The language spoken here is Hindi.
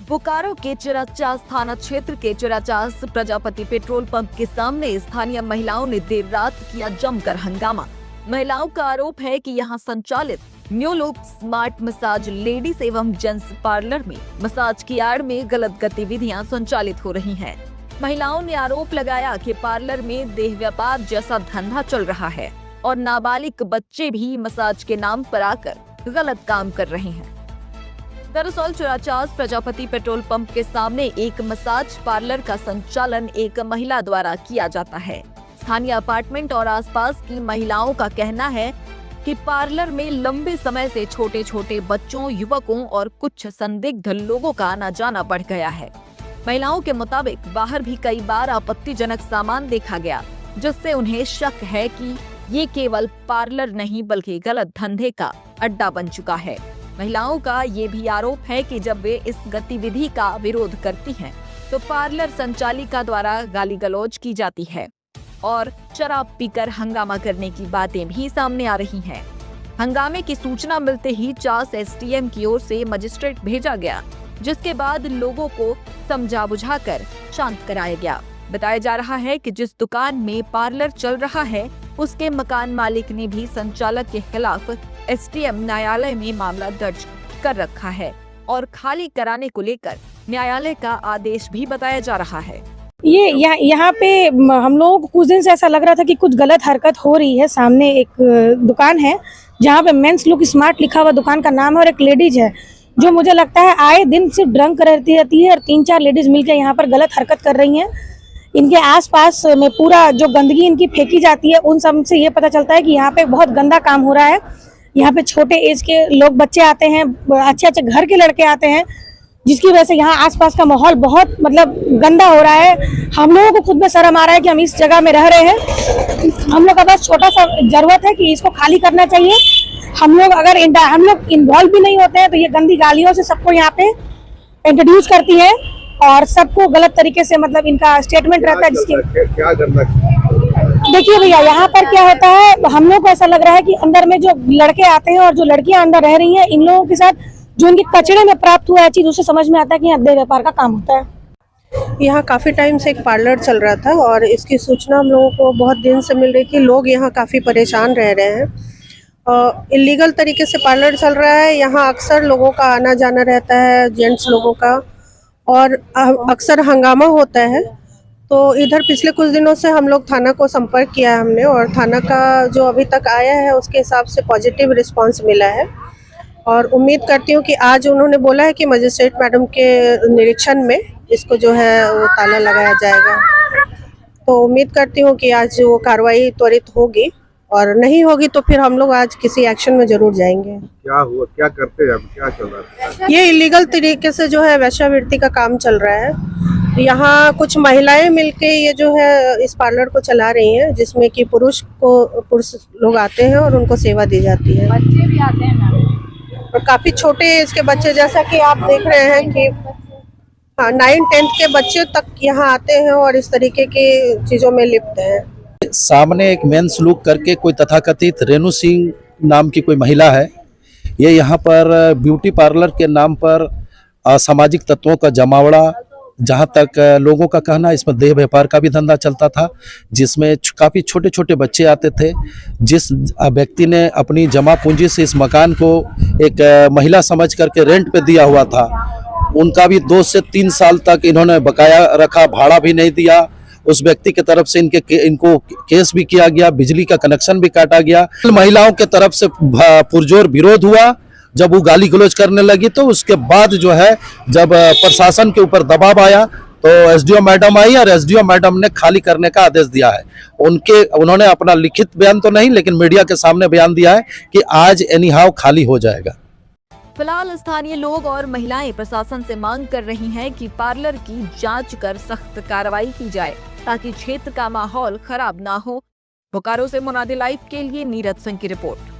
बोकारो के चिराचास थाना क्षेत्र के चिराचास प्रजापति पेट्रोल पंप के सामने स्थानीय महिलाओं ने देर रात किया जमकर हंगामा। महिलाओं का आरोप है कि यहां संचालित new look smart massage ladies एवं जेंट्स पार्लर में मसाज की आड़ में गलत गतिविधियां संचालित हो रही हैं। महिलाओं ने आरोप लगाया कि पार्लर में देह व्यापार जैसा धंधा चल रहा है और नाबालिग बच्चे भी मसाज के नाम पर आकर गलत काम कर रहे हैं। दरअसल चिराचास प्रजापति पेट्रोल पंप के सामने एक मसाज पार्लर का संचालन एक महिला द्वारा किया जाता है। स्थानीय अपार्टमेंट और आसपास की महिलाओं का कहना है कि पार्लर में लंबे समय से छोटे छोटे बच्चों, युवकों और कुछ संदिग्ध लोगों का आना जाना बढ़ गया है। महिलाओं के मुताबिक बाहर भी कई बार आपत्तिजनक सामान देखा गया, जिससे उन्हें शक है कि ये केवल पार्लर नहीं बल्कि गलत धंधे का अड्डा बन चुका है। महिलाओं का ये भी आरोप है कि जब वे इस गतिविधि का विरोध करती हैं, तो पार्लर संचालिका द्वारा गाली गलौज की जाती है और शराब पीकर हंगामा करने की बातें भी सामने आ रही हैं। हंगामे की सूचना मिलते ही चास एसडीएम की ओर से मजिस्ट्रेट भेजा गया, जिसके बाद लोगों को समझा बुझाकर शांत कराया गया। बताया जा रहा है कि जिस दुकान में पार्लर चल रहा है, उसके मकान मालिक ने भी संचालक के खिलाफ एसडीएम न्यायालय में मामला दर्ज कर रखा है और खाली कराने को लेकर न्यायालय का आदेश भी बताया जा रहा है। ये यहाँ पे हम लोगों को कुछ दिन से ऐसा लग रहा था कि कुछ गलत हरकत हो रही है। सामने एक दुकान है जहाँ पे मेंस लुक स्मार्ट लिखा हुआ दुकान का नाम है और एक लेडीज है जो मुझे लगता है आए दिन सिर्फ ड्रंक रहती रहती है और 3-4 लेडीज मिलकर यहाँ पर गलत हरकत कर रही हैं। इनके आसपास में पूरा जो गंदगी इनकी फेंकी जाती है, उन सब से ये पता चलता है कि यहाँ पे बहुत गंदा काम हो रहा है। यहाँ पे छोटे एज के लोग बच्चे आते हैं, अच्छे अच्छे घर के लड़के आते हैं, जिसकी वजह से यहाँ आसपास का माहौल बहुत गंदा हो रहा है। हम लोगों को खुद में शर्म आ रहा है कि हम इस जगह में रह रहे हैं। हम लोग का बस छोटा सा जरूरत है कि इसको खाली करना चाहिए। हम लोग इन्वॉल्व भी नहीं होते हैं तो ये गंदी गालियों से सबको यहाँ पे इंट्रोड्यूस करती है और सबको गलत तरीके से इनका स्टेटमेंट रहता है। जिसके क्या करना देखिए भैया, यहाँ पर क्या होता है, हम लोग को ऐसा लग रहा है कि अंदर में जो लड़के आते हैं और जो लड़कियां अंदर रह रही हैं, इन लोगों के साथ जो इनके कचड़े में प्राप्त हुआ है चीज, उससे समझ में आता है कि यहाँ देह व्यापार का काम होता है। यहाँ काफ़ी टाइम से एक पार्लर चल रहा था और इसकी सूचना हम लोगों को बहुत दिन से मिल रही थी। लोग यहाँ काफ़ी परेशान रह रहे हैं। इलीगल तरीके से पार्लर चल रहा है। यहाँ अक्सर लोगों का आना जाना रहता है, जेंट्स लोगों का, और अक्सर हंगामा होता है। तो इधर पिछले कुछ दिनों से हम लोग थाना को संपर्क किया है हमने, और थाना का जो अभी तक आया है उसके हिसाब से पॉजिटिव रिस्पांस मिला है। और उम्मीद करती हूँ कि आज उन्होंने बोला है कि मजिस्ट्रेट मैडम के निरीक्षण में इसको जो है वो ताला लगाया जाएगा। तो उम्मीद करती हूँ कि आज वो कार्रवाई त्वरित होगी, और नहीं होगी तो फिर हम लोग आज किसी एक्शन में जरूर जाएंगे। क्या हुआ, क्या करते हैं, क्या चल रहा है? ये इलीगल तरीके से जो है वेश्यावृत्ति का काम चल रहा है। यहाँ कुछ महिलाएं मिलके ये जो है इस पार्लर को चला रही हैं, जिसमें कि पुरुष लोग आते हैं और उनको सेवा दी जाती है। बच्चे भी आते हैं ना, और काफी छोटे एज के बच्चे, जैसा कि आप देख रहे हैं कि 9-10 के बच्चे तक यहाँ आते हैं और इस तरीके की चीजों में लिप्त हैं। सामने एक मेंस लुक करके कोई तथाकथित रेणु सिंह नाम की कोई महिला है। ये यहाँ पर ब्यूटी पार्लर के नाम पर असामाजिक तत्वों का जमावड़ा, जहाँ तक लोगों का कहना इसमें देह व्यापार का भी धंधा चलता था, जिसमें काफ़ी छोटे छोटे बच्चे आते थे। जिस व्यक्ति ने अपनी जमा पूंजी से इस मकान को एक महिला समझ करके रेंट पे दिया हुआ था, उनका भी 2 से 3 साल तक इन्होंने बकाया रखा, भाड़ा भी नहीं दिया। उस व्यक्ति की तरफ से इनको केस भी किया गया, बिजली का कनेक्शन भी काटा गया। महिलाओं के तरफ से पुरजोर विरोध हुआ। जब वो गाली गलौज करने लगी तो उसके बाद जो है, जब प्रशासन के ऊपर दबाव आया तो एसडीओ मैडम आई और एसडीओ मैडम ने खाली करने का आदेश दिया है। उन्होंने अपना लिखित बयान तो नहीं, लेकिन मीडिया के सामने बयान दिया है कि आज एनी हाउ खाली हो जाएगा। फिलहाल स्थानीय लोग और महिलाएं प्रशासन से मांग कर रही हैं कि पार्लर की जांच कर सख्त कार्रवाई की जाए, ताकि क्षेत्र का माहौल खराब ना हो। बोकारो से मुनादी लाइव के लिए नीरज सिंह की रिपोर्ट।